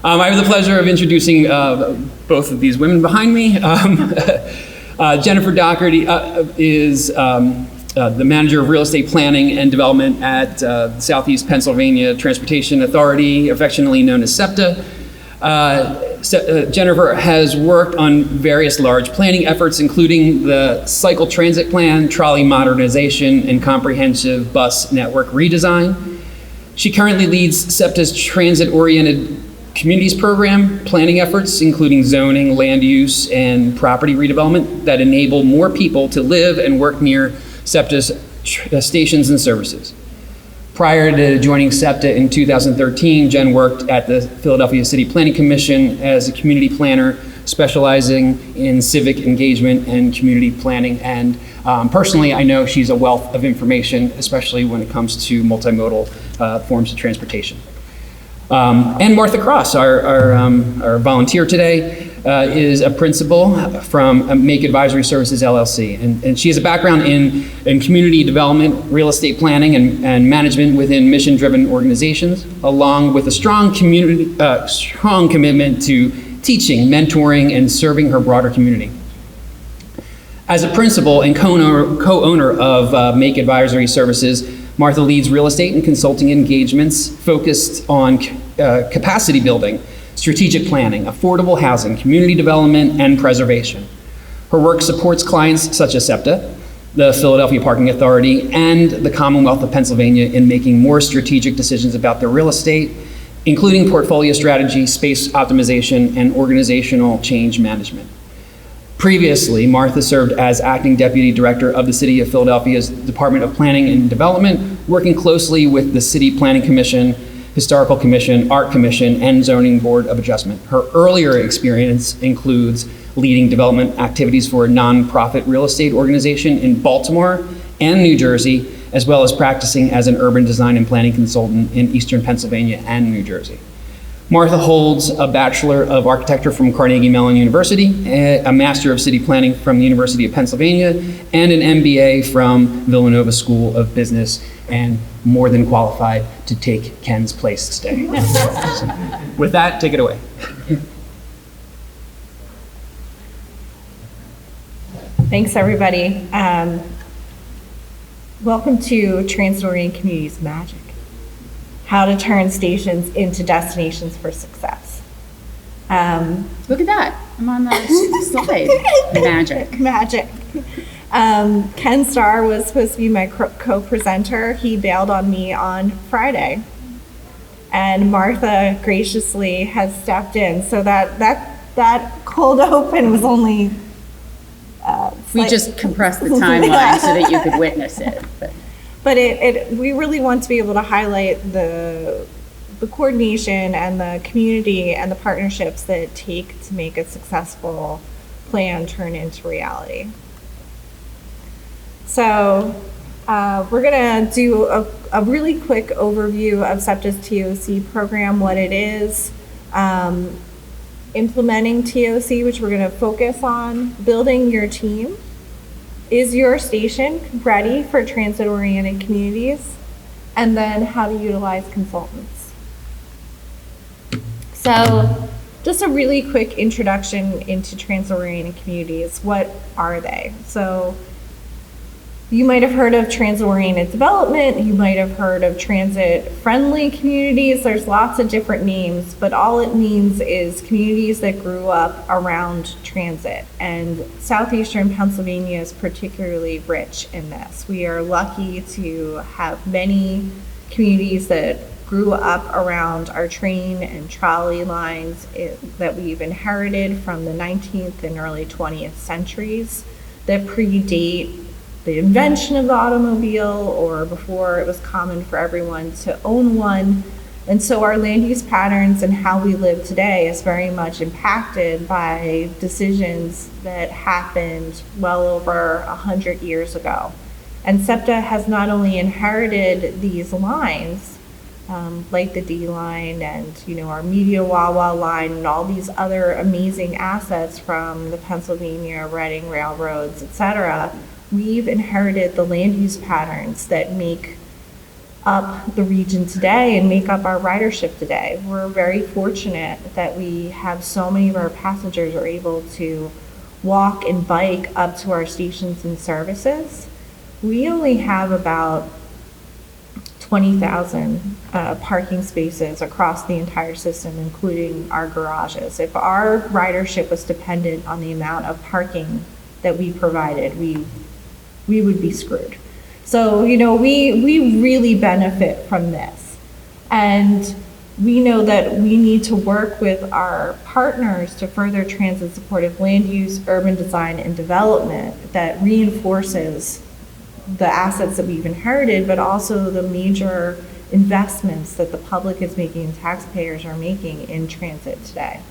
I have the pleasure of introducing both of these women behind me. Jennifer Dougherty is the manager of real estate planning and development at Southeast Pennsylvania Transportation Authority, affectionately known as SEPTA. Jennifer has worked on various large planning efforts, including the cycle transit plan, trolley modernization, and comprehensive bus network redesign. She currently leads SEPTA's transit-oriented communities program planning efforts, including zoning, land use, and property redevelopment that enable more people to live and work near SEPTA's stations and services. Prior to joining SEPTA in 2013, Jen worked at the Philadelphia City Planning Commission as a community planner, specializing in civic engagement and community planning. And personally, I know she's a wealth of information, especially when it comes to multimodal forms of transportation. And Martha Cross, our volunteer today, is a principal from Make Advisory Services LLC. And she has a background in community development, real estate planning, and management within mission-driven organizations, along with a strong commitment to teaching, mentoring, and serving her broader community. As a principal and co-owner of Make Advisory Services, Martha leads real estate and consulting engagements focused on capacity building, strategic planning, affordable housing, community development, and preservation. Her work supports clients such as SEPTA, the Philadelphia Parking Authority, and the Commonwealth of Pennsylvania in making more strategic decisions about their real estate, including portfolio strategy, space optimization, and organizational change management. Previously, Martha served as acting deputy director of the City of Philadelphia's Department of Planning and Development, working closely with the City Planning Commission, Historical Commission, Art Commission, and Zoning Board of Adjustment. Her earlier experience includes leading development activities for a nonprofit real estate organization in Baltimore and New Jersey, as well as practicing as an urban design and planning consultant in Eastern Pennsylvania and New Jersey. Martha holds a Bachelor of Architecture from Carnegie Mellon University, a Master of City Planning from the University of Pennsylvania, and an MBA from Villanova School of Business, and more than qualified to take Ken's place today. With that, take it away. Thanks, everybody. Welcome to Transit-Oriented Communities Magic. How to turn stations into destinations for success. Look at that. I'm on the slide. Magic. Magic. Ken Starr was supposed to be my co-presenter. He bailed on me on Friday. And Martha graciously has stepped in. So that cold open was only... we just compressed the timeline so that you could witness it. But we really want to be able to highlight the coordination and the community and the partnerships that it takes to make a successful plan turn into reality. So we're going to do a really quick overview of SEPTA's TOC program, what it is, implementing TOC, which we're going to focus on, building your team. Is your station ready for transit-oriented communities? And then how to utilize consultants. So just a really quick introduction into transit-oriented communities. What are they? So you might have heard of transit-oriented development. You might have heard of transit-friendly communities. There's lots of different names, but all it means is communities that grew up around transit. And southeastern Pennsylvania is particularly rich in this. We are lucky to have many communities that grew up around our train and trolley lines that we've inherited from the 19th and early 20th centuries that predate the invention of the automobile, or before it was common for everyone to own one. And so our land use patterns and how we live today is very much impacted by decisions that happened well over 100 years ago. And SEPTA has not only inherited these lines, like the D line and our Media Wawa line and all these other amazing assets from the Pennsylvania Reading railroads, etc., we've inherited the land use patterns that make up the region today and make up our ridership today. We're very fortunate that we have so many of our passengers are able to walk and bike up to our stations and services. We only have about 20,000 parking spaces across the entire system, including our garages. If our ridership was dependent on the amount of parking that we provided, we would be screwed. So, you know, we really benefit from this. And we know that we need to work with our partners to further transit supportive land use, urban design, and development that reinforces the assets that we've inherited, but also the major investments that the public is making and taxpayers are making in transit today.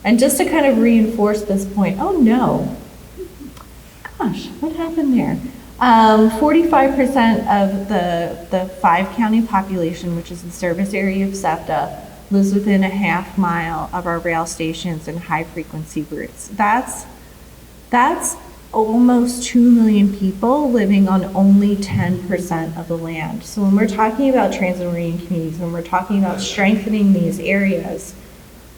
And just to kind of reinforce this point, oh no, gosh, what happened there? 45% of the 5-county population, which is the service area of SEPTA, lives within a half mile of our rail stations and high-frequency routes. That's almost 2 million people living on only 10% of the land. So when we're talking about transit-oriented communities, when we're talking about strengthening these areas,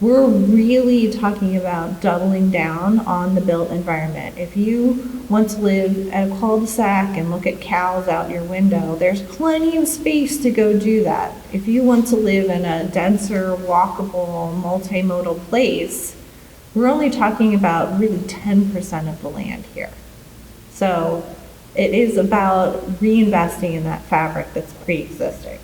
we're really talking about doubling down on the built environment. If you want to live at a cul-de-sac and look at cows out your window, there's plenty of space to go do that. If you want to live in a denser, walkable, multimodal place, we're only talking about really 10% of the land here. So it is about reinvesting in that fabric that's pre-existing.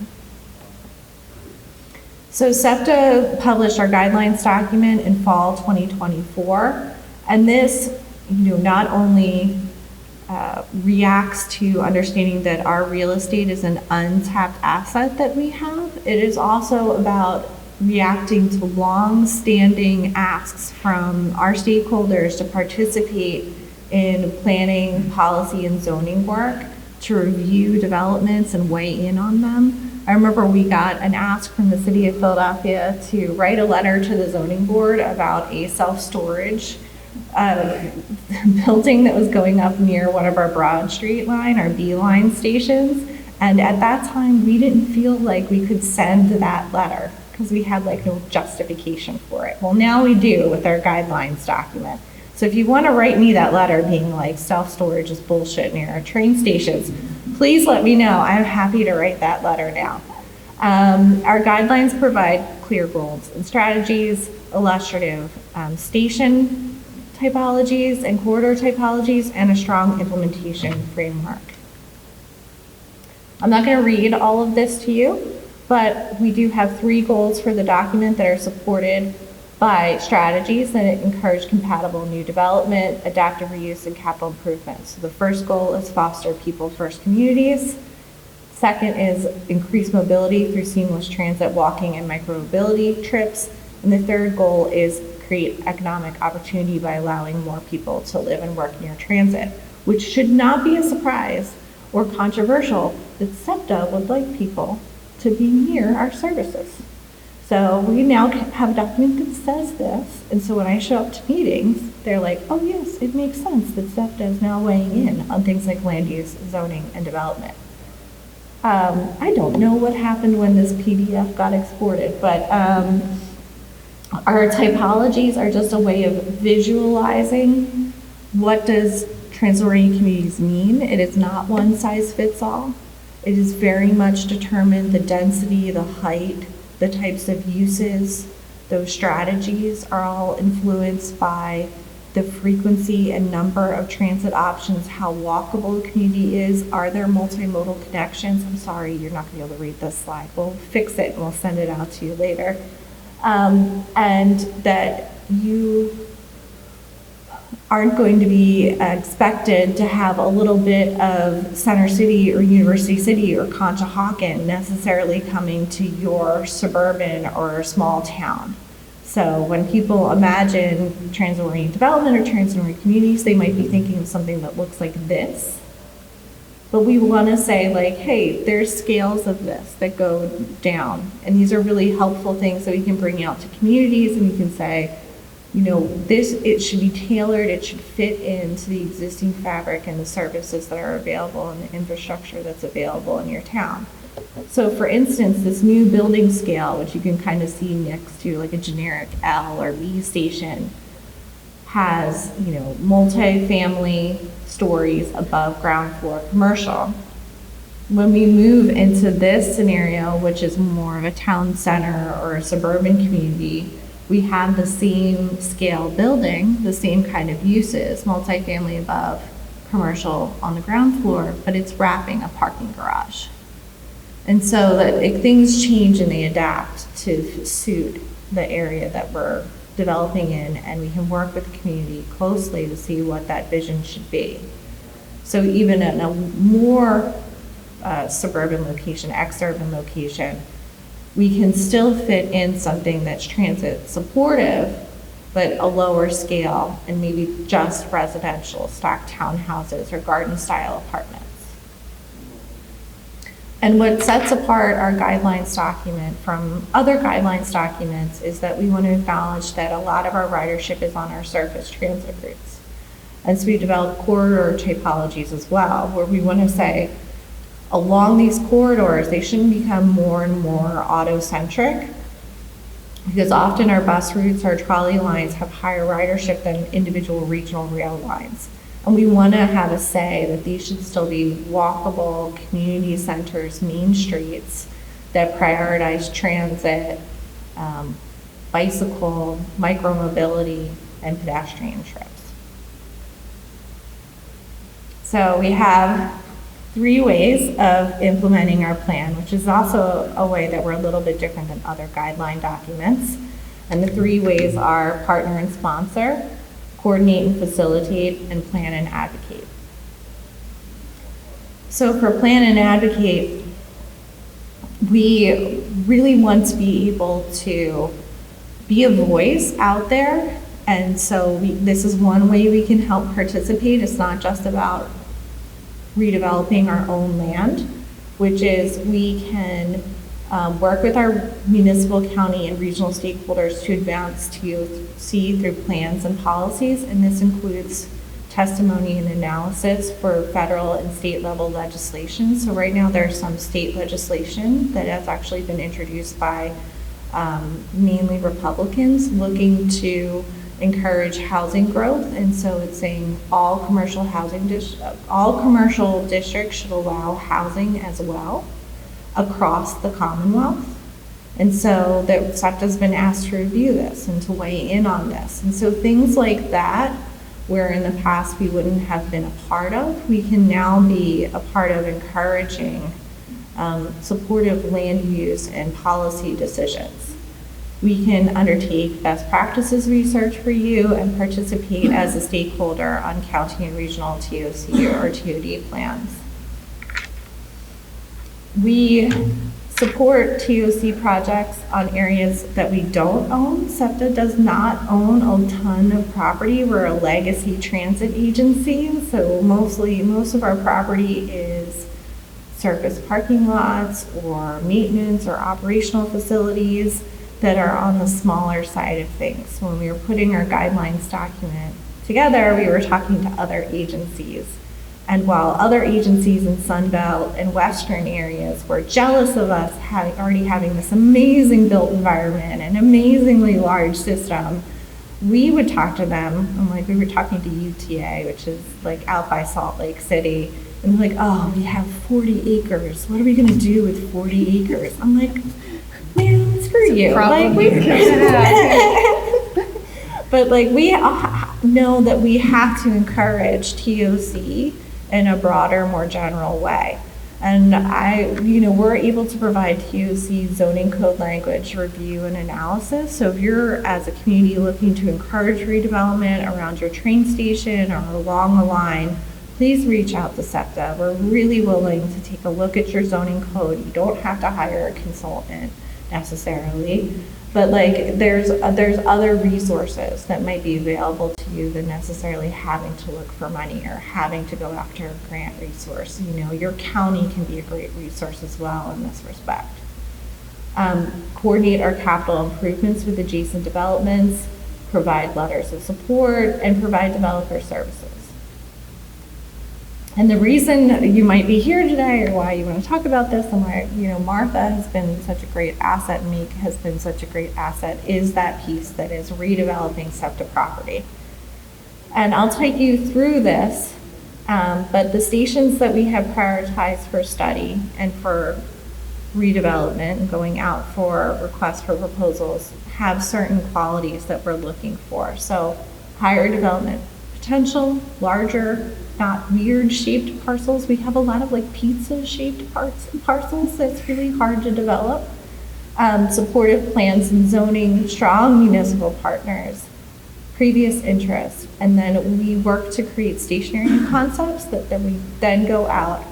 So SEPTA published our guidelines document in fall 2024, and this, not only reacts to understanding that our real estate is an untapped asset that we have, it is also about reacting to long-standing asks from our stakeholders to participate in planning, policy, and zoning work, to review developments and weigh in on them. I remember we got an ask from the city of Philadelphia to write a letter to the zoning board about a self-storage building that was going up near one of our Broad Street line, our B line stations. And at that time, we didn't feel like we could send that letter because we had no justification for it. Well, now we do with our guidelines document. So if you want to write me that letter being like self-storage is bullshit near our train stations, please let me know. I'm happy to write that letter now. Our guidelines provide clear goals and strategies, illustrative station typologies and corridor typologies, and a strong implementation framework. I'm not going to read all of this to you, but we do have 3 goals for the document that are supported by strategies that encourage compatible new development, adaptive reuse, and capital improvements. So the first goal is foster people-first communities. Second is increase mobility through seamless transit, walking, and micro-mobility trips. And the third goal is create economic opportunity by allowing more people to live and work near transit, which should not be a surprise or controversial that SEPTA would like people to be near our services. So we now have a document that says this, and so when I show up to meetings, they're like, oh yes, it makes sense that SEPTA is now weighing in on things like land use, zoning, and development. I don't know what happened when this PDF got exported, but our typologies are just a way of visualizing what does transit-oriented communities mean. It is not one size fits all. It is very much determined the density, the height, the types of uses, those strategies are all influenced by the frequency and number of transit options, how walkable the community is, are there multimodal connections? I'm sorry, you're not gonna be able to read this slide. We'll fix it and we'll send it out to you later. And that you aren't going to be expected to have a little bit of Center City or University City or Conshohocken necessarily coming to your suburban or small town. So when people imagine transit-oriented development or transit-oriented communities, they might be thinking of something that looks like this. But we want to say hey, there's scales of this that go down. And these are really helpful things that we can bring out to communities, and we can say, it should be tailored, it should fit into the existing fabric and the services that are available and the infrastructure that's available in your town. So for instance, this new building scale, which you can kind of see next to like a generic L or B station, has, multi-family stories above ground floor commercial. When we move into this scenario, which is more of a town center or a suburban community, we have the same scale building, the same kind of uses, multifamily above, commercial on the ground floor, but it's wrapping a parking garage. And so that things change and they adapt to suit the area that we're developing in, and we can work with the community closely to see what that vision should be. So even in a more suburban location, ex-urban location, we can still fit in something that's transit supportive, but a lower scale, and maybe just residential stock townhouses or garden style apartments. And what sets apart our guidelines document from other guidelines documents is that we want to acknowledge that a lot of our ridership is on our surface transit routes. And so we develop corridor typologies as well, where we want to say, along these corridors, they shouldn't become more and more auto-centric, because often our bus routes, our trolley lines have higher ridership than individual regional rail lines. And we want to have a say that these should still be walkable community centers, main streets that prioritize transit, bicycle, micromobility, and pedestrian trips. So we have 3 ways of implementing our plan, which is also a way that we're a little bit different than other guideline documents. And the 3 ways are partner and sponsor, coordinate and facilitate, and plan and advocate. So for plan and advocate, we really want to be able to be a voice out there. And so this is one way we can help participate. It's not just about redeveloping our own land, which is we can work with our municipal, county, and regional stakeholders to advance TOC through plans and policies, and this includes testimony and analysis for federal and state level legislation. So right now there's some state legislation that has actually been introduced by mainly Republicans looking to encourage housing growth, and so it's saying all commercial districts should allow housing as well across the Commonwealth. And so that SEPTA's been asked to review this and to weigh in on this. And so things like that, where in the past we wouldn't have been a part of, we can now be a part of encouraging supportive land use and policy decisions. We can undertake best practices research for you and participate as a stakeholder on county and regional TOC or TOD plans. We support TOC projects on areas that we don't own. SEPTA does not own a ton of property. We're a legacy transit agency, so most of our property is surface parking lots or maintenance or operational facilities that are on the smaller side of things. When we were putting our guidelines document together, we were talking to other agencies. And while other agencies in Sunbelt and Western areas were jealous of us already having this amazing built environment and amazingly large system, we would talk to them, and like we were talking to UTA, which is like out by Salt Lake City, and they're like, oh, we have 40 acres. What are we gonna do with 40 acres? I'm like, man, screw you. Like, but like we know that we have to encourage TOC in a broader, more general way. And we're able to provide TOC zoning code language review and analysis. So if you're, as a community, looking to encourage redevelopment around your train station or along the line, please reach out to SEPTA. We're really willing to take a look at your zoning code. You don't have to hire a consultant necessarily, but like there's other resources that might be available to you than necessarily having to look for money or having to go after a grant resource. Your county can be a great resource as well in this respect. Coordinate our capital improvements with adjacent developments. provide letters of support, and provide developer services. And the reason you might be here today, or why you want to talk about this, and why, you know, Martha has been such a great asset, Meek has been such a great asset, is that piece that is redeveloping SEPTA property. And I'll take you through this, but the stations that we have prioritized for study and for redevelopment and going out for requests for proposals have certain qualities that we're looking for. So higher development potential, larger, not weird shaped parcels. We have a lot of like pizza shaped parcels that's really hard to develop. Supportive plans and zoning, strong municipal partners, previous interest, and then we work to create stationary concepts that we then go out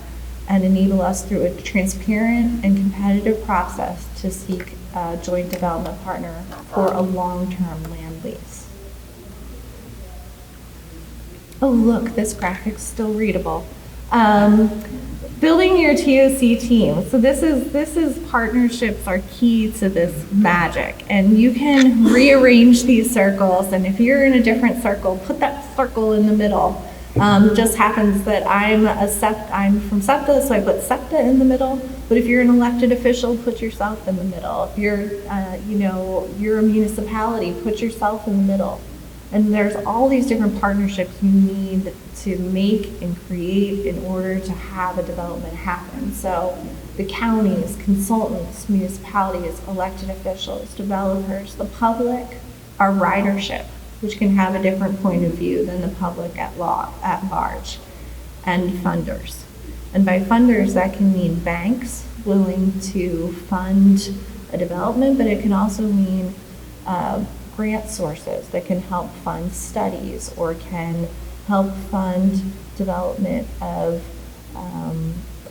and enable us through a transparent and competitive process to seek a joint development partner for a long-term land lease. Oh, look, this graphic's still readable. Building your TOC team. So this is partnerships are key to this magic, and you can rearrange these circles. And if you're in a different circle, put that circle in the middle. It just happens that I'm from SEPTA, so I put SEPTA in the middle. But if you're an elected official, put yourself in the middle. If you're, you're a municipality, put yourself in the middle. And there's all these different partnerships you need to make and create in order to have a development happen. So the counties, consultants, municipalities, elected officials, developers, the public, our ridership, which can have a different point of view than the public at large, and funders. And by funders, that can mean banks willing to fund a development, but it can also mean grant sources that can help fund studies or can help fund development of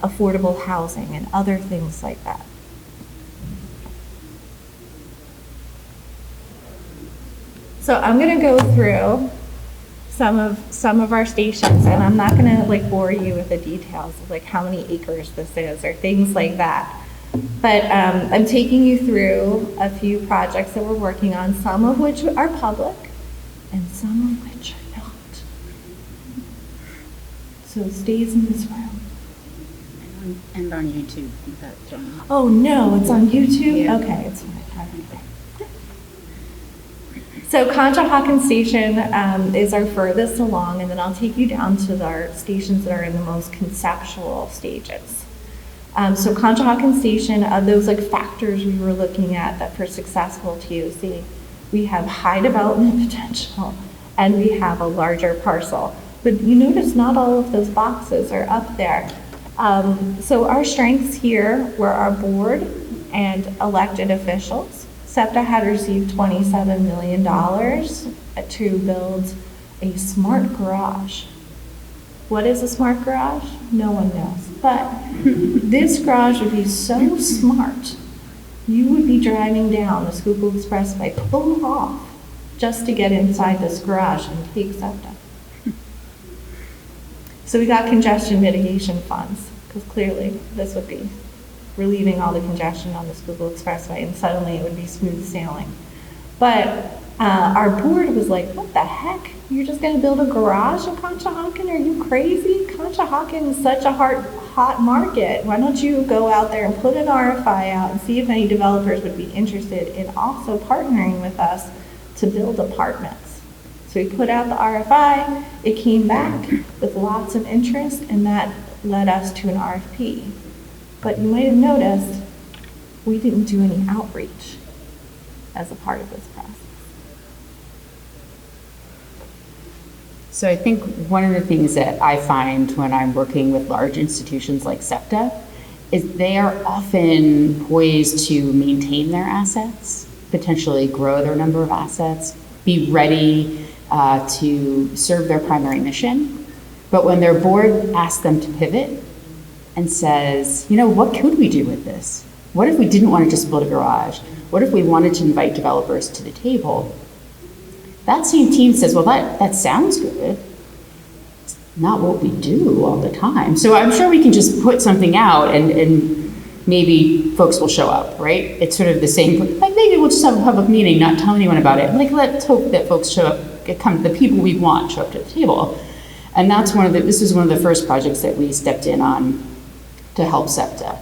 affordable housing and other things like that. So I'm going to go through some of our stations, and I'm not going to like bore you with the details of like how many acres this is or things like that. But I'm taking you through a few projects that we're working on, some of which are public and some of which are not. So it stays in this room. And on YouTube. Oh no, it's on YouTube? Yeah. Okay, it's fine. So Conshohocken Station is our furthest along, and then I'll take you down to our stations that are in the most conceptual stages. So Conshohocken Station, those like factors we were looking at that for successful TOC, we have high development potential and we have a larger parcel. But you notice not all of those boxes are up there. So our strengths here were our board and elected officials. SEPTA had received $27 million to build a smart garage. What is a smart garage? No one knows. But this garage would be so smart, you would be driving down the Schuylkill Expressway, pull off just to get inside this garage and take SEPTA. So we got congestion mitigation funds, because clearly this would be relieving all the congestion on the Schuylkill Expressway, and suddenly it would be smooth sailing. But our board was like, what the heck? You're just going to build a garage in Conshohocken? Are you crazy? Conshohocken is such a hot market. Why don't you go out there and put an RFI out and see if any developers would be interested in also partnering with us to build apartments? So we put out the RFI, it came back with lots of interest, and that led us to an RFP. But you might have noticed we didn't do any outreach as a part of this process. So I think one of the things that I find when I'm working with large institutions like SEPTA is they are often poised to maintain their assets, potentially grow their number of assets, be ready to serve their primary mission. But when their board asks them to pivot and says, you know, what could we do with this? What if we didn't want to just build a garage? What if we wanted to invite developers to the table? That same team says, well, that sounds good. It's not what we do all the time. So I'm sure we can just put something out and maybe folks will show up, right? It's sort of the same, like maybe we'll just have a public meeting, not tell anyone about it. Like, let's hope that folks show up, the people we want show up to the table. And that's this is one of the first projects that we stepped in on to help SEPTA.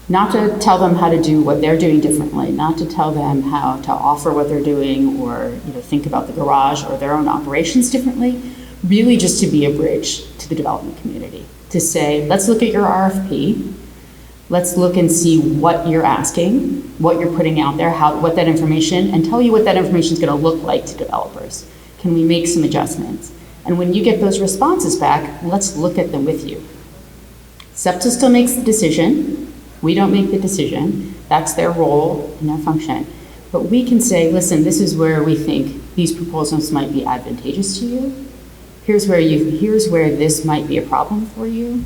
Not to tell them how to do what they're doing differently, not to tell them how to offer what they're doing or think about the garage or their own operations differently, really just to be a bridge to the development community. To say, let's look at your RFP, let's look and see what you're asking, what you're putting out there, what that information, and tell you what that information is going to look like to developers. Can we make some adjustments? And when you get those responses back, let's look at them with you. SEPTA still makes the decision. We don't make the decision. That's their role and their function. But we can say, listen, this is where we think these proposals might be advantageous to you. Here's where this might be a problem for you.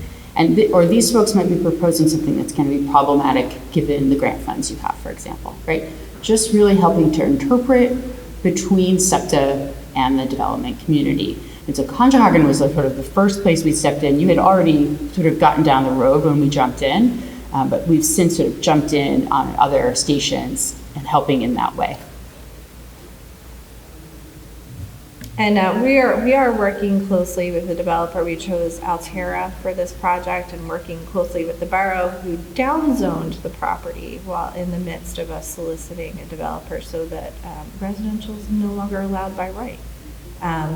Or these folks might be proposing something that's going to be problematic given the grant funds you have, for example, right? Just really helping to interpret between SEPTA and the development community. And so Conshohocken was sort of the first place we stepped in. You had already sort of gotten down the road when we jumped in, but we've since sort of jumped in on other stations and helping in that way. And we are working closely with the developer. We chose Altera for this project and working closely with the borough who downzoned the property while in the midst of us soliciting a developer so that residential is no longer allowed by right.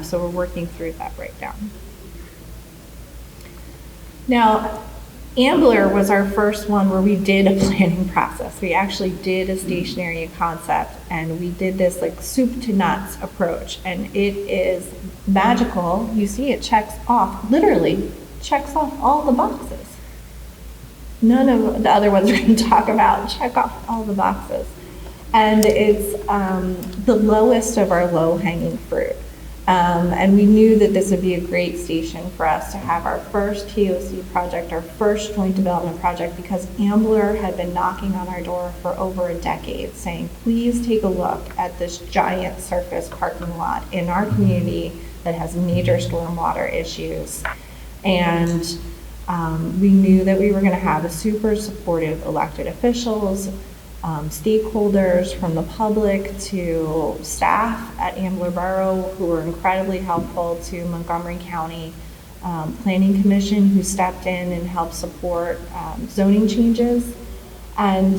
So we're working through that right now. Now, Ambler was our first one where we did a planning process. We actually did a stationary concept and we did this like soup to nuts approach, and it is magical. You see it checks off, literally checks off all the boxes. None of the other ones we're going to talk about check off all the boxes. And it's the lowest of our low-hanging fruit. And we knew that this would be a great station for us to have our first TOC project, our first joint development project, because Ambler had been knocking on our door for over a decade saying, please take a look at this giant surface parking lot in our community that has major stormwater issues. And we knew that we were going to have a super supportive elected officials, stakeholders from the public to staff at Ambler Borough who were incredibly helpful, to Montgomery County Planning Commission who stepped in and helped support zoning changes. And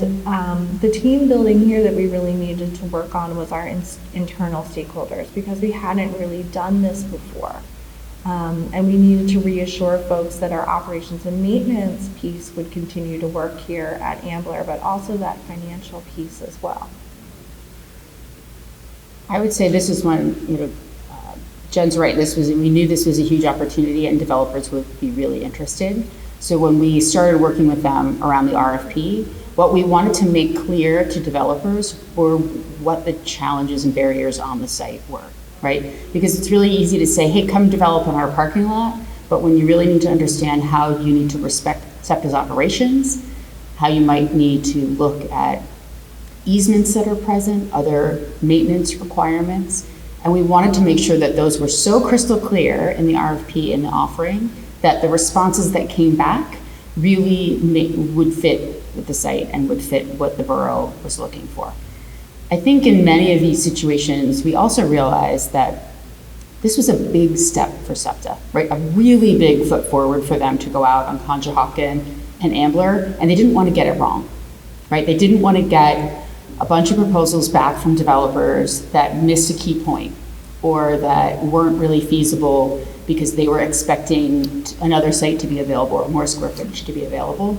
the team building here that we really needed to work on was our internal stakeholders, because we hadn't really done this before. And we needed to reassure folks that our operations and maintenance piece would continue to work here at Ambler, but also that financial piece as well. I would say this is one, Jen's right, we knew this was a huge opportunity and developers would be really interested. So when we started working with them around the RFP, what we wanted to make clear to developers were what the challenges and barriers on the site were. Right? Because it's really easy to say, hey, come develop in our parking lot, but when you really need to understand how you need to respect SEPTA's operations, how you might need to look at easements that are present, other maintenance requirements, and we wanted to make sure that those were so crystal clear in the RFP and the offering that the responses that came back really would fit with the site and would fit what the borough was looking for. I think in many of these situations, we also realized that this was a big step for SEPTA, right? A really big foot forward for them to go out on Conshohocken and Ambler, and they didn't want to get it wrong, right? They didn't want to get a bunch of proposals back from developers that missed a key point or that weren't really feasible because they were expecting another site to be available or more square footage to be available.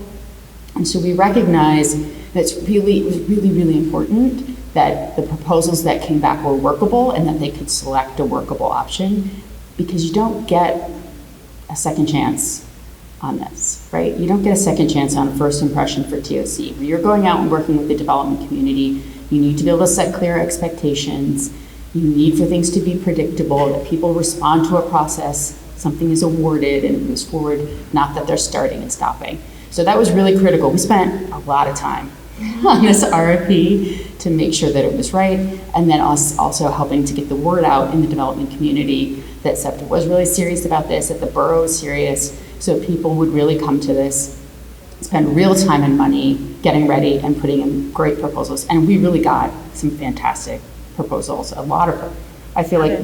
And so we recognized that it was really important that the proposals that came back were workable and that they could select a workable option, because you don't get a second chance on this, right? You don't get a second chance on a first impression for TOC. When you're going out and working with the development community, you need to be able to set clear expectations. You need for things to be predictable, that people respond to a process, something is awarded and it moves forward, not that they're starting and stopping. So that was really critical. We spent a lot of time on this RFP to make sure that it was right, and then us also helping to get the word out in the development community that SEPTA was really serious about this, that the borough was serious, so people would really come to this, spend real time and money getting ready and putting in great proposals. And we really got some fantastic proposals, a lot of them. I feel like,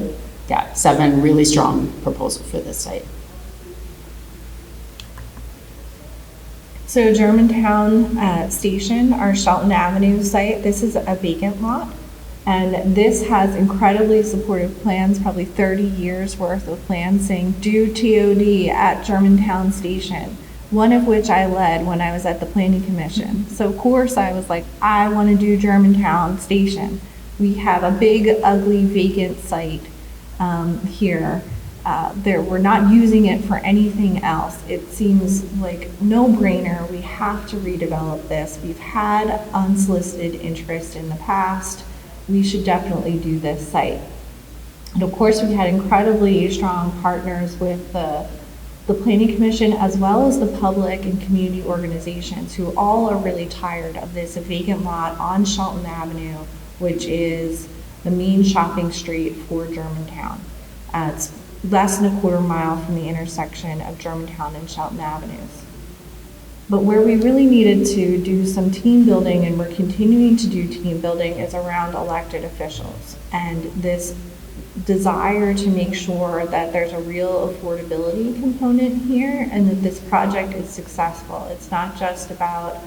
yeah, 7 really strong proposals for this site. So Germantown Station, our Shelton Avenue site, this is a vacant lot. And this has incredibly supportive plans, probably 30 years worth of plans saying do TOD at Germantown Station, one of which I led when I was at the Planning Commission. So of course I was like, I want to do Germantown Station. We have a big, ugly, vacant site here. We're not using it for anything else. It seems like no-brainer. We have to redevelop this. We've had unsolicited interest in the past. We should definitely do this site. And of course, we had incredibly strong partners with the Planning Commission as well as the public and community organizations who all are really tired of this vacant lot on Shelton Avenue, which is the main shopping street for Germantown. It's less than a quarter mile from the intersection of Germantown and Shelton Avenues. But where we really needed to do some team building, and we're continuing to do team building, is around elected officials. And this desire to make sure that there's a real affordability component here and that this project is successful. It's not just about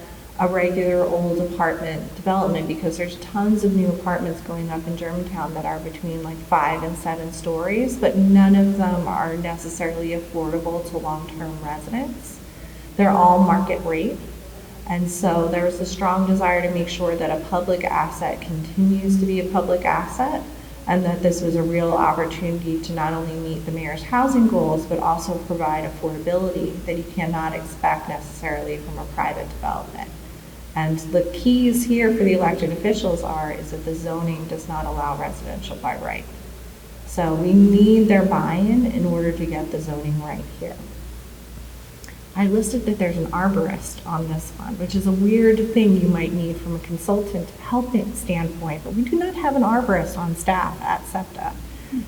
a regular old apartment development, because there's tons of new apartments going up in Germantown that are between like 5 and 7 stories, but none of them are necessarily affordable to long-term residents. They're all market rate. And so there's a strong desire to make sure that a public asset continues to be a public asset, and that this was a real opportunity to not only meet the mayor's housing goals, but also provide affordability that you cannot expect necessarily from a private development. And the keys here for the elected officials is that the zoning does not allow residential by right. So we need their buy-in in order to get the zoning right here. I listed that there's an arborist on this one, which is a weird thing you might need from a consultant helping standpoint, but we do not have an arborist on staff at SEPTA.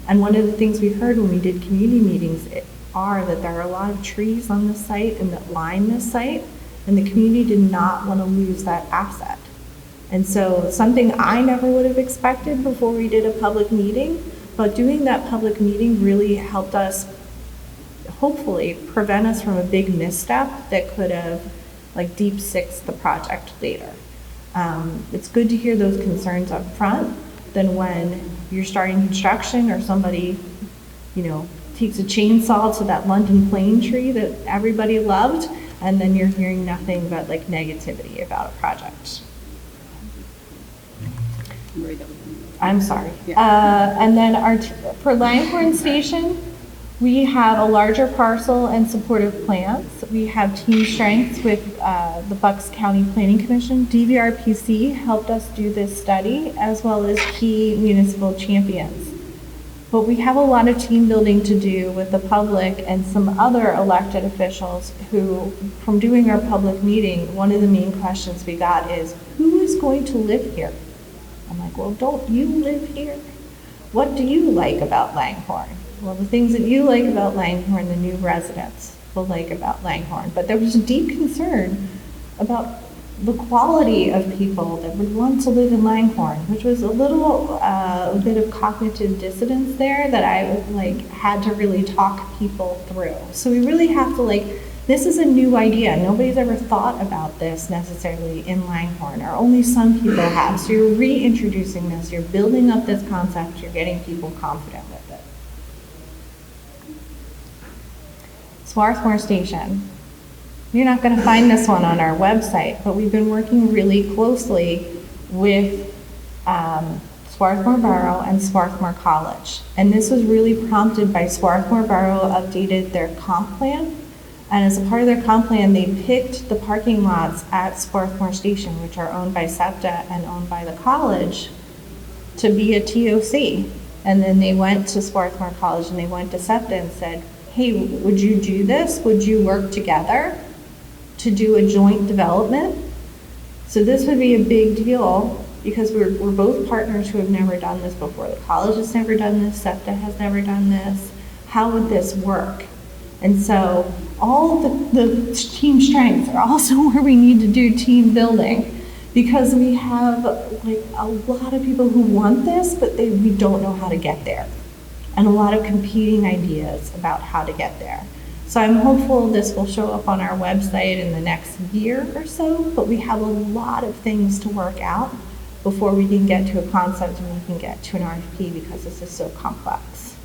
And one of the things we heard when we did community meetings are that there are a lot of trees on this site and that line this site, and the community did not want to lose that asset. And so something I never would have expected before we did a public meeting, but doing that public meeting really helped us hopefully prevent us from a big misstep that could have like deep sixed the project later. It's good to hear those concerns up front than when you're starting construction or somebody, takes a chainsaw to that London plane tree that everybody loved, and then you're hearing nothing but like negativity about a project. I'm sorry. Yeah. And then for Langhorne Station, we have a larger parcel and supportive plans. We have team strengths with the Bucks County Planning Commission. DVRPC helped us do this study, as well as key municipal champions. But we have a lot of team building to do with the public and some other elected officials who, from doing our public meeting, one of the main questions we got is, who is going to live here? I'm like, well, don't you live here? What do you like about Langhorne? Well, the things that you like about Langhorne, the new residents will like about Langhorne. But there was a deep concern about the quality of people that would want to live in Langhorne, which was a bit of cognitive dissonance there that I had to really talk people through. So we really have to this is a new idea. Nobody's ever thought about this necessarily in Langhorne, or only some people have. So you're reintroducing this, you're building up this concept, you're getting people confident with it. Swarthmore Station. You're not going to find this one on our website, but we've been working really closely with Swarthmore Borough and Swarthmore College. And this was really prompted by Swarthmore Borough updated their comp plan. And as a part of their comp plan, they picked the parking lots at Swarthmore Station, which are owned by SEPTA and owned by the college, to be a TOC. And then they went to Swarthmore College and they went to SEPTA and said, hey, would you do this? Would you work together to do a joint development? So this would be a big deal because we're both partners who have never done this before. The college has never done this, SEPTA has never done this. How would this work? And so all the team strengths are also where we need to do team building, because we have like a lot of people who want this, but we don't know how to get there, and a lot of competing ideas about how to get there. So I'm hopeful this will show up on our website in the next year or so, but we have a lot of things to work out before we can get to a concept and we can get to an RFP, because this is so complex.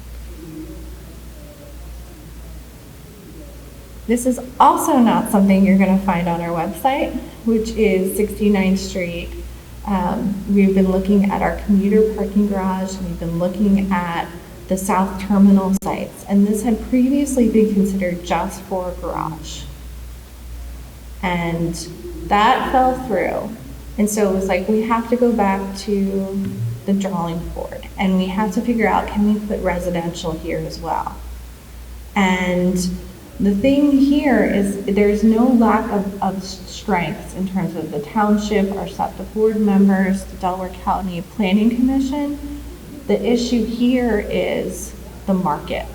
This is also not something you're going to find on our website, which is 69th Street. We've been looking at our commuter parking garage. We've been looking at the South Terminal sites, and this had previously been considered just for a garage. And that fell through. And so it was like, we have to go back to the drawing board, and we have to figure out, can we put residential here as well? And the thing here is there's no lack of strengths in terms of the township, our SEPTA board members, the Delaware County Planning Commission. The issue here is the market.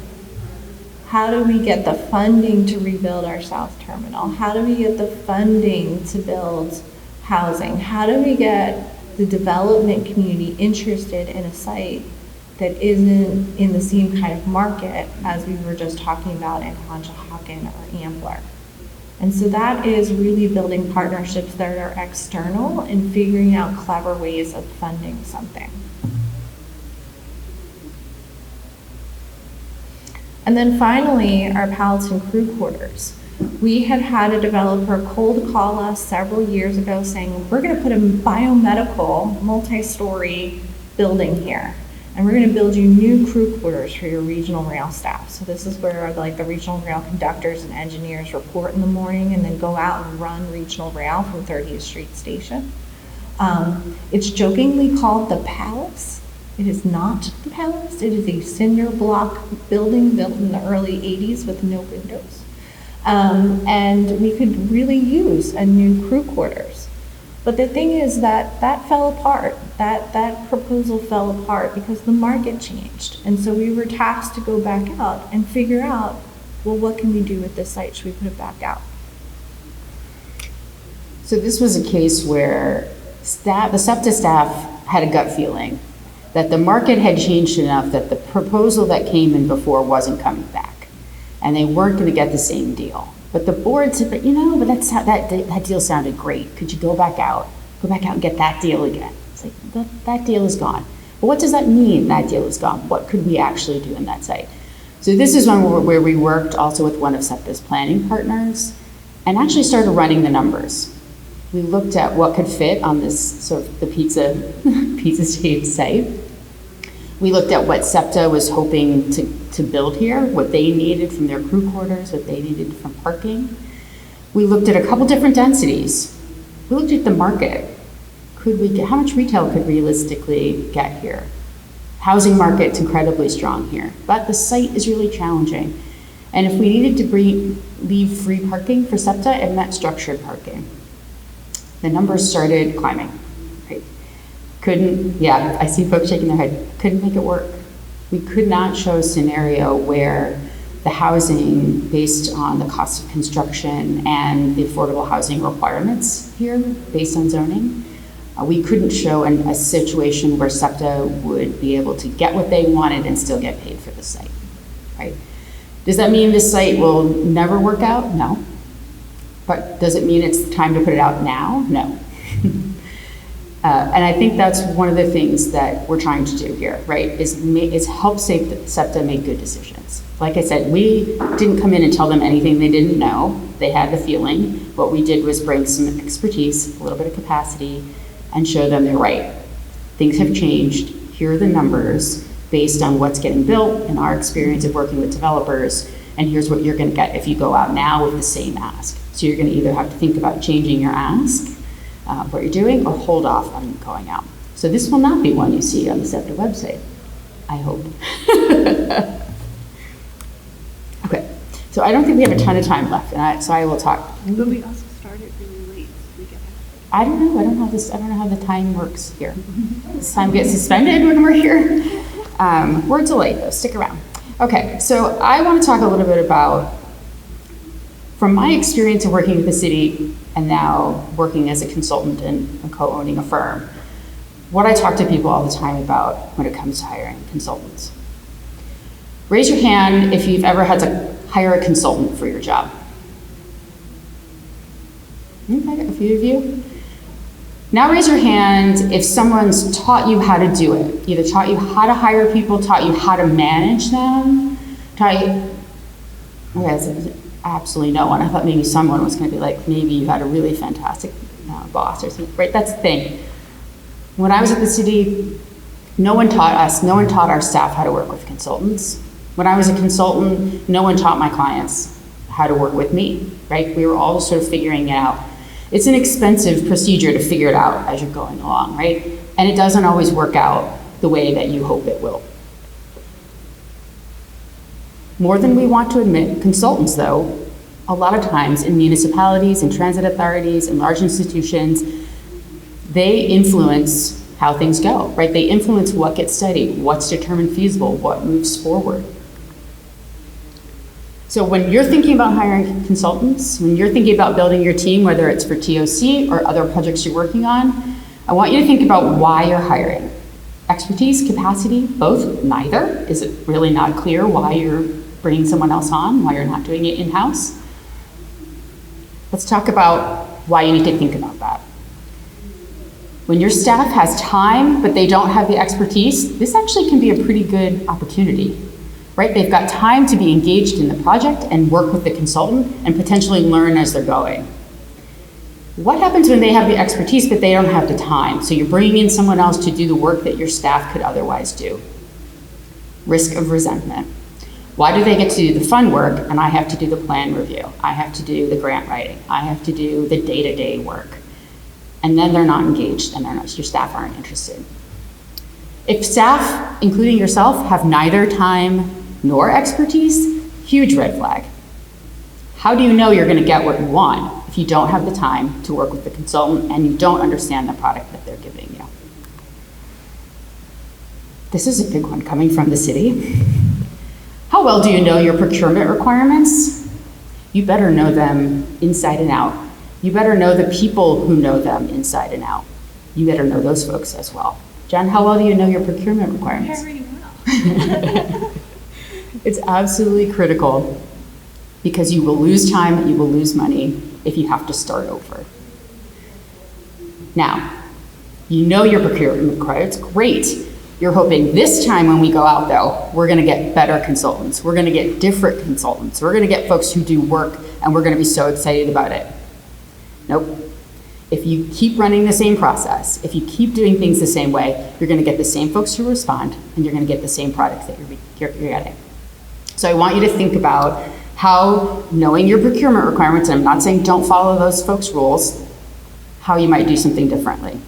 How do we get the funding to rebuild our South Terminal? How do we get the funding to build housing? How do we get the development community interested in a site that isn't in the same kind of market as we were just talking about in Conshohocken or Ambler? And so that is really building partnerships that are external and figuring out clever ways of funding something. And then finally, our Palatine crew quarters. We had a developer cold call us several years ago saying, we're going to put a biomedical multi-story building here, and we're going to build you new crew quarters for your regional rail staff. So this is where like the regional rail conductors and engineers report in the morning and then go out and run regional rail from 30th Street Station. It's jokingly called the Palace. It is not the Palace. It is a cinder block building built in the early 80s with no windows. And we could really use a new crew quarters. But the thing is that fell apart. That proposal fell apart because the market changed. And so we were tasked to go back out and figure out, well, what can we do with this site? Should we put it back out? So this was a case where the SEPTA staff had a gut feeling that the market had changed enough that the proposal that came in before wasn't coming back, and they weren't going to get the same deal. But the board said, but that deal sounded great. Could you go back out and get that deal again? It's like, that deal is gone. But what does that mean, that deal is gone? What could we actually do in that site? So this is one where we worked also with one of SEPTA's planning partners and actually started running the numbers. We looked at what could fit on this sort of the pizza-shaped site. We looked at what SEPTA was hoping to build here, what they needed from their crew quarters, what they needed from parking. We looked at a couple different densities. We looked at the market. How much retail could realistically get here? Housing market's incredibly strong here, but the site is really challenging. And if we needed to leave free parking for SEPTA, it meant structured parking. The numbers started climbing. Right? I see folks shaking their head. Couldn't make it work. We could not show a scenario where the housing, based on the cost of construction and the affordable housing requirements here, based on zoning, we couldn't show a situation where SEPTA would be able to get what they wanted and still get paid for the site. Right? Does that mean this site will never work out? No. But does it mean it's time to put it out now? No. And I think that's one of the things that we're trying to do here, right, is help SEPTA make good decisions. Like I said, we didn't come in and tell them anything they didn't know. They had the feeling. What we did was bring some expertise, a little bit of capacity, and show them they're right. Things have changed. Here are the numbers based on what's getting built and our experience of working with developers, and here's what you're going to get if you go out now with the same ask. So you're going to either have to think about changing your ask, what you're doing, or hold off on going out. So this will not be one you see on the SEPTA website, I hope. Okay, so I don't think we have a ton of time left, and so I will talk. But we also started really late. So we get I don't know. I don't know how the time works here. Does time get suspended when we're here? We're delayed though. Stick around. Okay, so I want to talk a little bit about From my experience of working with the city and now working as a consultant and co-owning a firm, what I talk to people all the time about when it comes to hiring consultants. Raise your hand if you've ever had to hire a consultant for your job. Okay, a few of you. Now raise your hand if someone's taught you how to do it. Either taught you how to hire people, taught you how to manage them, taught you, okay, absolutely no one. I thought maybe someone was gonna be like, maybe you had a really fantastic boss or something, right? That's the thing. When I was at the city, no one taught our staff how to work with consultants. When I was a consultant, no one taught my clients how to work with me, right? We were all sort of figuring it out. It's an expensive procedure to figure it out as you're going along, right? And it doesn't always work out the way that you hope it will. More than we want to admit, consultants though, a lot of times in municipalities and transit authorities and large institutions, they influence how things go, right? They influence what gets studied, what's determined feasible, what moves forward. So when you're thinking about hiring consultants, when you're thinking about building your team, whether it's for TOC or other projects you're working on, I want you to think about why you're hiring. Expertise, capacity, both, neither. Is it really not clear why you're bringing someone else on, why you're not doing it in-house? Let's talk about why you need to think about that. When your staff has time, but they don't have the expertise, this actually can be a pretty good opportunity, right? They've got time to be engaged in the project and work with the consultant and potentially learn as they're going. What happens when they have the expertise, but they don't have the time? So you're bringing in someone else to do the work that your staff could otherwise do. Risk of resentment. Why do they get to do the fun work and I have to do the plan review? I have to do the grant writing. I have to do the day-to-day work. And then they're not engaged and your staff aren't interested. If staff, including yourself, have neither time nor expertise, huge red flag. How do you know you're gonna get what you want if you don't have the time to work with the consultant and you don't understand the product that they're giving you? This is a big one coming from the city. How well do you know your procurement requirements? You better know them inside and out. You better know the people who know them inside and out. You better know those folks as well. Jen, how well do you know your procurement requirements? Very well. It's absolutely critical because you will lose time and you will lose money if you have to start over. Now, you know your procurement requirements, great. You're hoping this time when we go out though, we're gonna get better consultants. We're gonna get different consultants. We're gonna get folks who do work and we're gonna be so excited about it. Nope. If you keep running the same process, if you keep doing things the same way, you're gonna get the same folks who respond and you're gonna get the same products that you're getting. So I want you to think about how knowing your procurement requirements, and I'm not saying don't follow those folks' rules, how you might do something differently.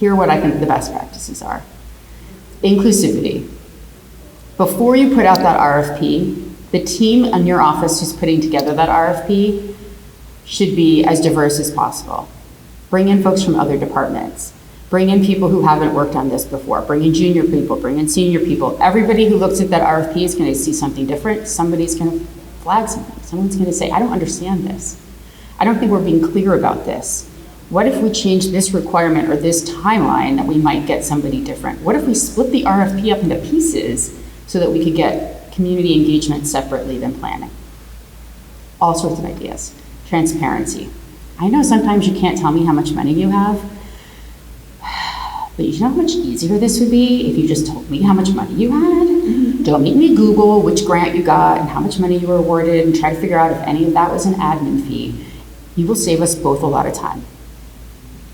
Here are what I think the best practices are. Inclusivity. Before you put out that RFP, the team in your office who's putting together that RFP should be as diverse as possible. Bring in folks from other departments. Bring in people who haven't worked on this before. Bring in junior people, bring in senior people. Everybody who looks at that RFP is gonna see something different. Somebody's gonna flag something. Someone's gonna say, I don't understand this. I don't think we're being clear about this. What if we change this requirement or this timeline that we might get somebody different? What if we split the RFP up into pieces so that we could get community engagement separately than planning? All sorts of ideas. Transparency. I know sometimes you can't tell me how much money you have, but you know how much easier this would be if you just told me how much money you had? Don't make me Google which grant you got and how much money you were awarded and try to figure out if any of that was an admin fee. You will save us both a lot of time.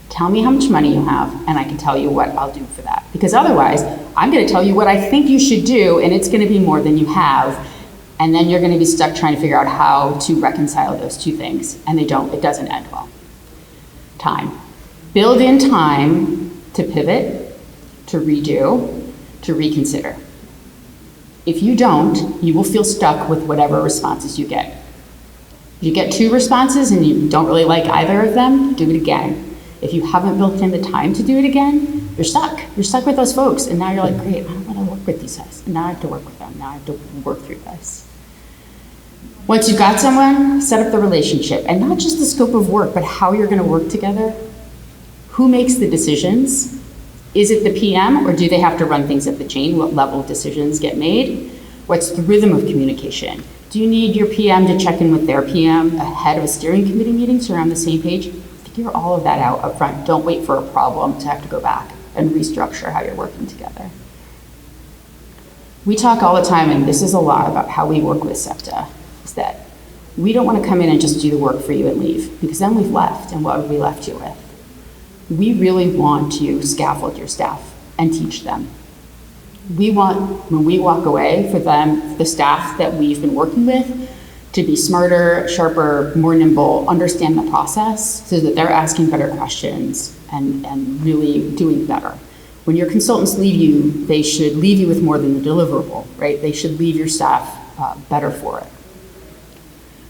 Tell me how much money you have, and I can tell you what I'll do for that. Because otherwise, I'm gonna tell you what I think you should do, and it's gonna be more than you have, and then you're gonna be stuck trying to figure out how to reconcile those two things, and it doesn't end well. Time. Build in time to pivot, to redo, to reconsider. If you don't, you will feel stuck with whatever responses you get. If you get 2 responses and you don't really like either of them, do it again. If you haven't built in the time to do it again, you're stuck. You're stuck with those folks. And now you're like, great, I don't want to work with these guys. And now I have to work with them. Now I have to work through this. Once you've got someone, set up the relationship, and not just the scope of work, but how you're gonna work together. Who makes the decisions? Is it the PM, or do they have to run things up the chain? What level of decisions get made? What's the rhythm of communication? Do you need your PM to check in with their PM ahead of a steering committee meeting so you're on the same page? Figure all of that out up front. Don't wait for a problem to have to go back and restructure how you're working together. We talk all the time, and this is a lot about how we work with SEPTA, is that we don't want to come in and just do the work for you and leave, because then we've left, and what have we left you with? We really want to scaffold your staff and teach them. We want, when we walk away, for them, the staff that we've been working with, to be smarter, sharper, more nimble, understand the process so that they're asking better questions and really doing better. When your consultants leave you, they should leave you with more than the deliverable, right? They should leave your staff better for it.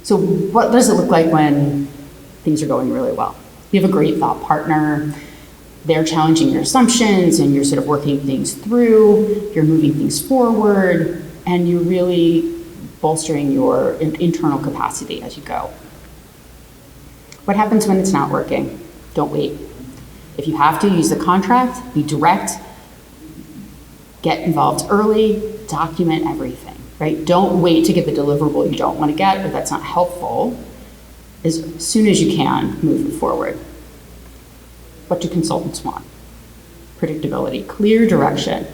So what does it look like when things are going really well? You have a great thought partner, they're challenging your assumptions and you're sort of working things through, you're moving things forward, and you're really bolstering your internal capacity as you go. What happens when it's not working? Don't wait. If you have to, use the contract, be direct, get involved early, document everything, right? Don't wait to get the deliverable you don't want to get or that's not helpful. As soon as you can, move it forward. What do consultants want? Predictability, clear direction.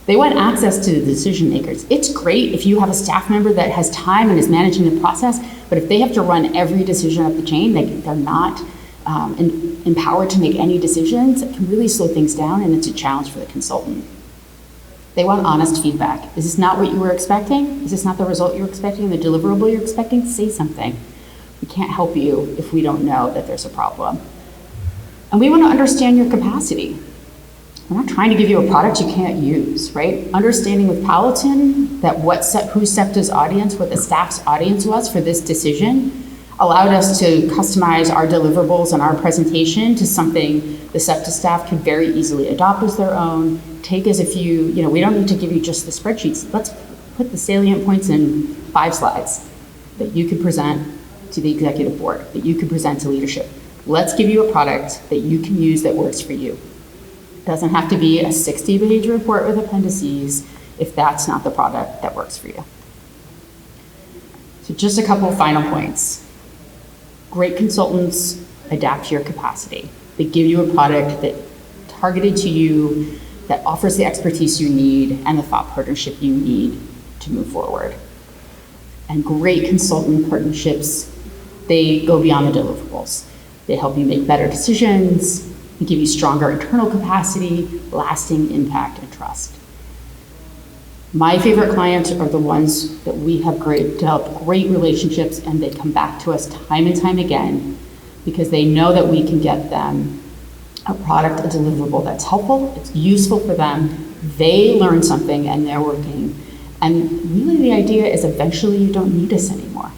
They want access to the decision makers. It's great if you have a staff member that has time and is managing the process, but if they have to run every decision up the chain, they're not empowered to make any decisions, it can really slow things down, and it's a challenge for the consultant. They want honest feedback. Is this not what you were expecting? Is this not the result you were expecting, the deliverable you're expecting? Say something. We can't help you if we don't know that there's a problem. And we want to understand your capacity. We're not trying to give you a product you can't use, right? Understanding with Palatine that who's SEPTA's audience, what the staff's audience was for this decision, allowed us to customize our deliverables and our presentation to something the SEPTA staff could very easily adopt as their own, take as a few, we don't need to give you just the spreadsheets. Let's put the salient points in 5 slides that you could present to the executive board, that you could present to leadership. Let's give you a product that you can use that works for you. It doesn't have to be a 60-page report with appendices if that's not the product that works for you. So just a couple of final points. Great consultants adapt to your capacity. They give you a product that targeted to you, that offers the expertise you need and the thought partnership you need to move forward. And great consultant partnerships, they go beyond the deliverables. They help you make better decisions, they give you stronger internal capacity, lasting impact and trust. My favorite clients are the ones that we have developed great relationships, and they come back to us time and time again because they know that we can get them a product, a deliverable that's helpful, it's useful for them, they learn something and they're working. And really the idea is eventually you don't need us anymore,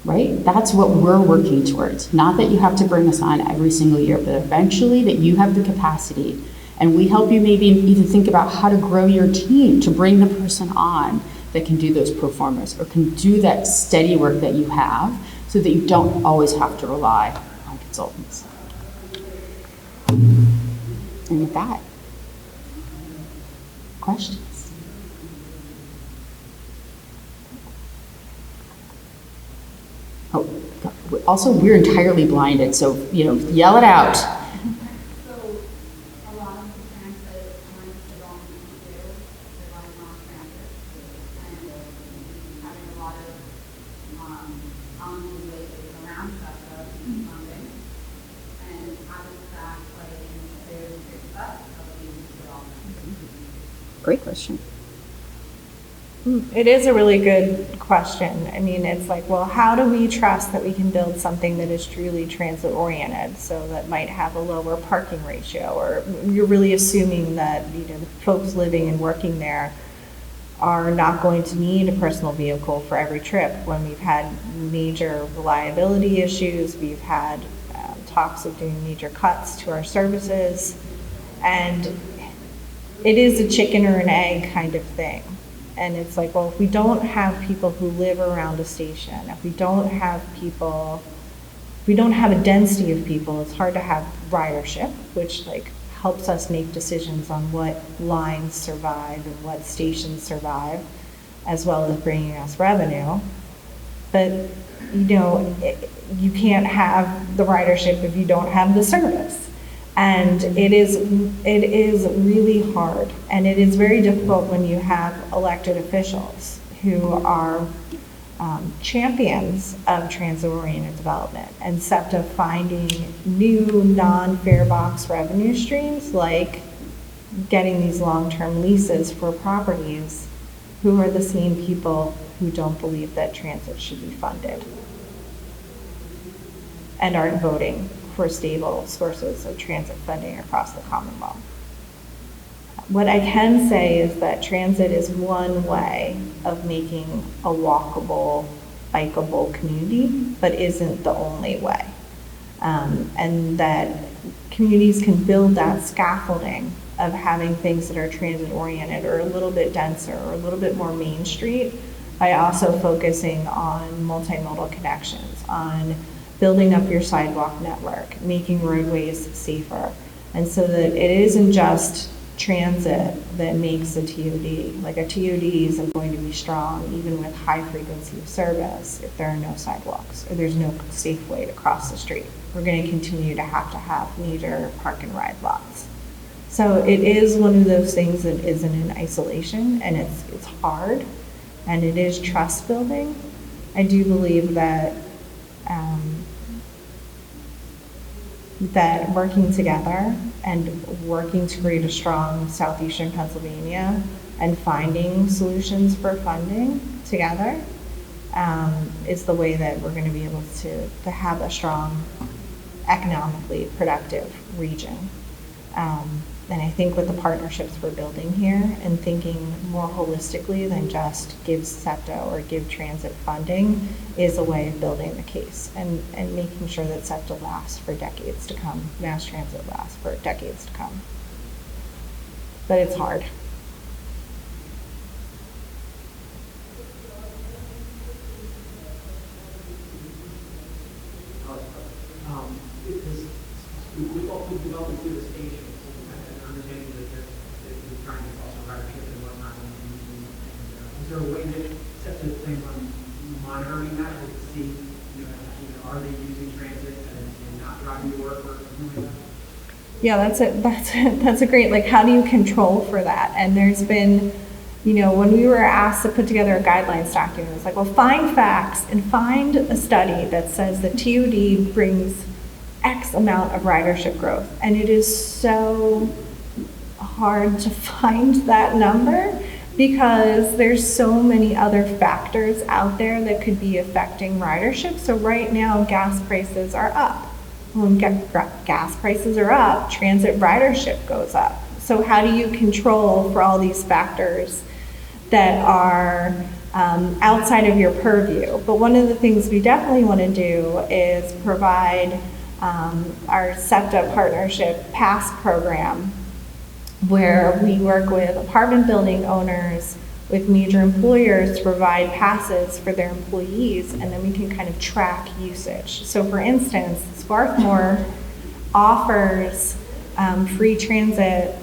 right? That's what we're working towards. Not that you have to bring us on every single year, but eventually that you have the capacity. And we help you maybe even think about how to grow your team to bring the person on that can do those pro formas or can do that steady work that you have so that you don't always have to rely on consultants. And with that, questions? Oh, also we're entirely blinded, so yell it out. Great question. It is a really good question. I mean, it's like, well, how do we trust that we can build something that is truly transit-oriented, so that might have a lower parking ratio, or you're really assuming that the folks living and working there are not going to need a personal vehicle for every trip. When we've had major reliability issues, we've had talks of doing major cuts to our services, and it is a chicken or an egg kind of thing. And it's like, well, if we don't have people who live around a station, if we don't have people, if we don't have a density of people, it's hard to have ridership, which like helps us make decisions on what lines survive and what stations survive, as well as bringing us revenue. But, you can't have the ridership if you don't have the service. And it is really hard, and it is very difficult when you have elected officials who are champions of transit-oriented development, and SEPTA finding new non-fare box revenue streams, like getting these long-term leases for properties, who are the same people who don't believe that transit should be funded and aren't voting for stable sources of transit funding across the Commonwealth. What I can say is that transit is one way of making a walkable, bikeable community, but isn't the only way. And that communities can build that scaffolding of having things that are transit-oriented or a little bit denser or a little bit more Main Street by also focusing on multimodal connections, on building up your sidewalk network, making roadways safer. And so that it isn't just transit that makes a TOD. Like a TOD isn't going to be strong even with high frequency of service if there are no sidewalks or there's no safe way to cross the street. We're going to continue to have major park and ride lots. So it is one of those things that isn't in isolation, and it's hard, and it is trust building. I do believe that that working together and working to create a strong southeastern Pennsylvania and finding solutions for funding together is the way that we're going to be able to have a strong, economically productive region. And I think with the partnerships we're building here and thinking more holistically than just give SEPTA or give transit funding is a way of building the case and making sure that SEPTA lasts for decades to come, mass transit lasts for decades to come. But it's hard. We've also developed through the station. Understanding that they're trying to also ridership and whatnot. Is there a way that SEPTA plans on monitoring that to see, are they using transit and not driving to work or something like that? Yeah, that's a great, like, how do you control for that? And there's been, when we were asked to put together a guidelines document, it's like, well, find facts and find a study that says that TOD brings X amount of ridership growth. And it is so hard to find that number because there's so many other factors out there that could be affecting ridership. So right now, gas prices are up. When gas prices are up, transit ridership goes up. So how do you control for all these factors that are outside of your purview? But one of the things we definitely want to do is provide our SEPTA partnership PASS program, where we work with apartment building owners, with major employers to provide passes for their employees, and then we can kind of track usage. So for instance, Swarthmore offers free transit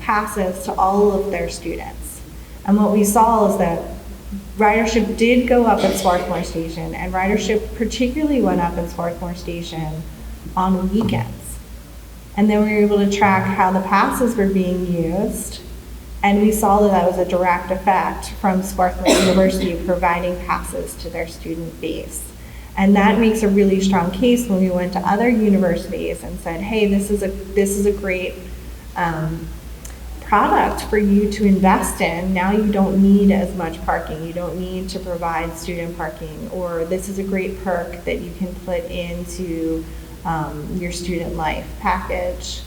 passes to all of their students. And what we saw is that ridership did go up at Swarthmore Station, and ridership particularly went up at Swarthmore Station on weekends. And then we were able to track how the passes were being used, and we saw that was a direct effect from Swarthmore University providing passes to their student base. And that makes a really strong case when we went to other universities and said, hey, this is a great product for you to invest in. Now you don't need as much parking. You don't need to provide student parking, or this is a great perk that you can put into your student life package.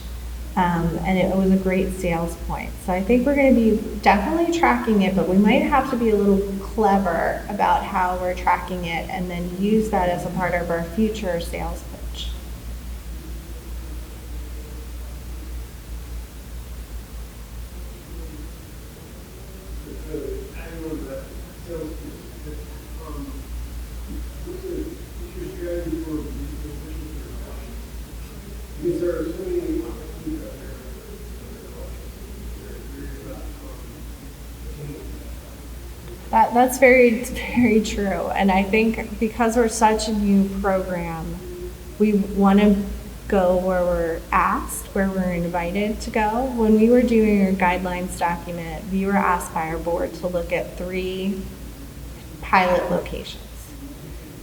And it was a great sales point. So I think we're going to be definitely tracking it, but we might have to be a little clever about how we're tracking it and then use that as a part of our future sales pitch. So I don't know That's very, very true. And I think because we're such a new program, we want to go where we're asked, where we're invited to go. When we were doing our guidelines document, we were asked by our board to look at 3 pilot locations.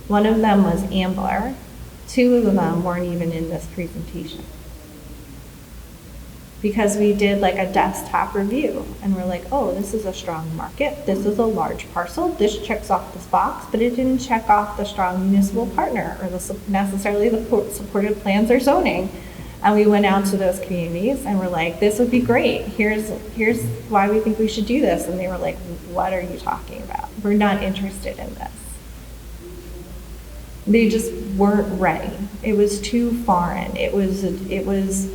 One of them was Ambler. 2 of them weren't even in this presentation. Because we did like a desktop review and we're like, oh, this is a strong market, this is a large parcel, this checks off this box, but it didn't check off the strong municipal partner or necessarily the supported plans or zoning. And we went out to those communities and we're like, this would be great. Here's why we think we should do this. And they were like, what are you talking about? We're not interested in this. They just weren't ready. It was too foreign. It was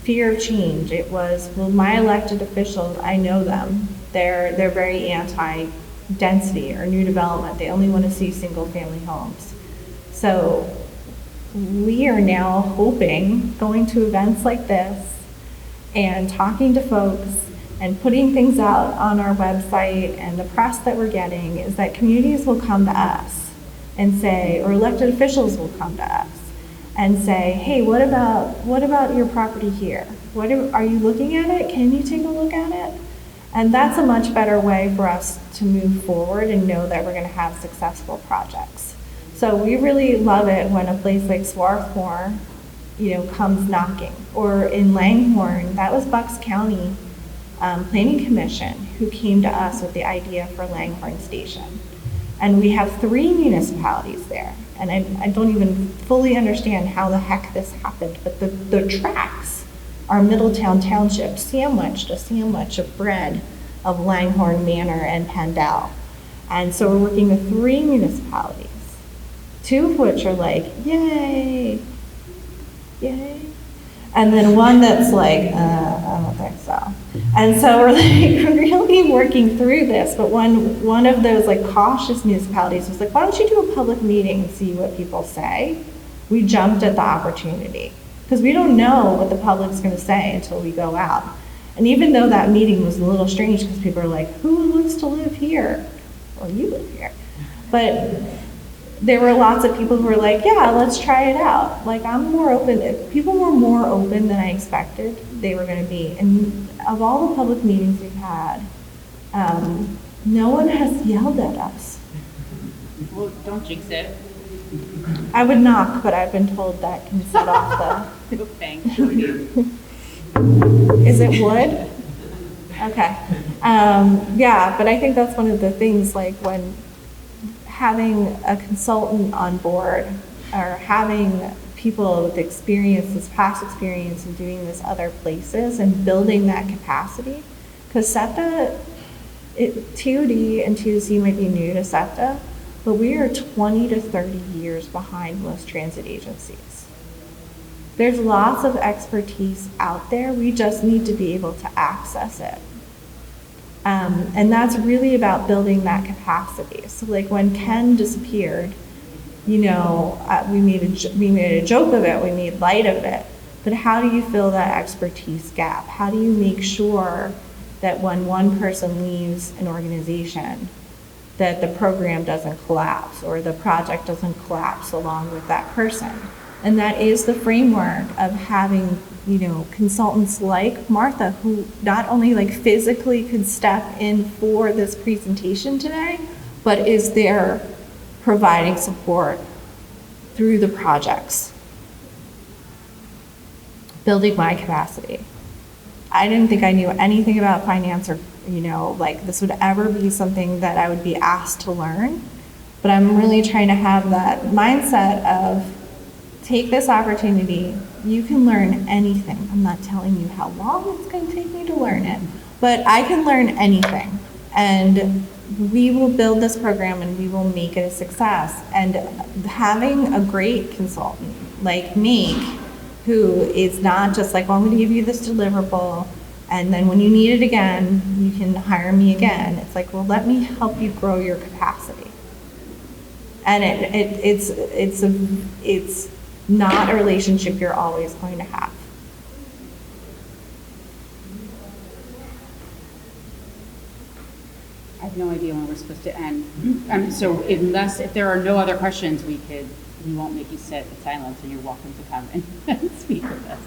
fear of change. It was, well, my elected officials, I know them. They're very anti-density or new development. They only want to see single-family homes. So we are now hoping, going to events like this and talking to folks and putting things out on our website and the press that we're getting, is that communities will come to us and say, or elected officials will come to us and say, hey, what about your property here? Are you looking at it? Can you take a look at it? And that's a much better way for us to move forward and know that we're going to have successful projects. So we really love it when a place like Swarthmore, comes knocking. Or in Langhorne, that was Bucks County Planning Commission who came to us with the idea for Langhorne Station. And we have 3 municipalities there. And I don't even fully understand how the heck this happened, but the tracks are Middletown Township sandwiched, a sandwich of bread of Langhorne Manor and Pendel. And so we're working with 3 municipalities, 2 of which are like, yay, yay. And then one that's like, I don't think so. And so we're like really working through this. But one of those like cautious municipalities was like, why don't you do a public meeting and see what people say? We jumped at the opportunity because we don't know what the public's going to say until we go out. And even though that meeting was a little strange because people are like, who wants to live here? Well, you live here. But there were lots of people who were like, yeah, let's try it out. Like, I'm more open. People were more open than I expected they were going to be. And of all the public meetings we've had, no one has yelled at us. Well, don't jinx it. I would knock, but I've been told that can set off the... Bang, sure do. Is it wood? Okay. Yeah, but I think that's one of the things, like when having a consultant on board or having people with experience, this past experience in doing this other places and building that capacity. Because SEPTA, TOD and TOC might be new to SEPTA, but we are 20 to 30 years behind most transit agencies. There's lots of expertise out there. We just need to be able to access it. And that's really about building that capacity. So like when Ken disappeared, we made a joke of it, we made light of it, but how do you fill that expertise gap? How do you make sure that when one person leaves an organization, that the program doesn't collapse or the project doesn't collapse along with that person? And that is the framework of having consultants like Martha, who not only like physically could step in for this presentation today, but is there providing support through the projects. Building my capacity. I didn't think I knew anything about finance or, like this would ever be something that I would be asked to learn, but I'm really trying to have that mindset of take this opportunity. You can learn anything. I'm not telling you how long it's going to take me to learn it, but I can learn anything. And we will build this program and we will make it a success. And having a great consultant like Meek, who is not just like, well, I'm going to give you this deliverable, and then when you need it again, you can hire me again. It's like, well, let me help you grow your capacity. And it's not a relationship you're always going to have. I have no idea when we're supposed to end. So if there are no other questions, we won't make you sit in silence, and you're welcome to come and speak with us.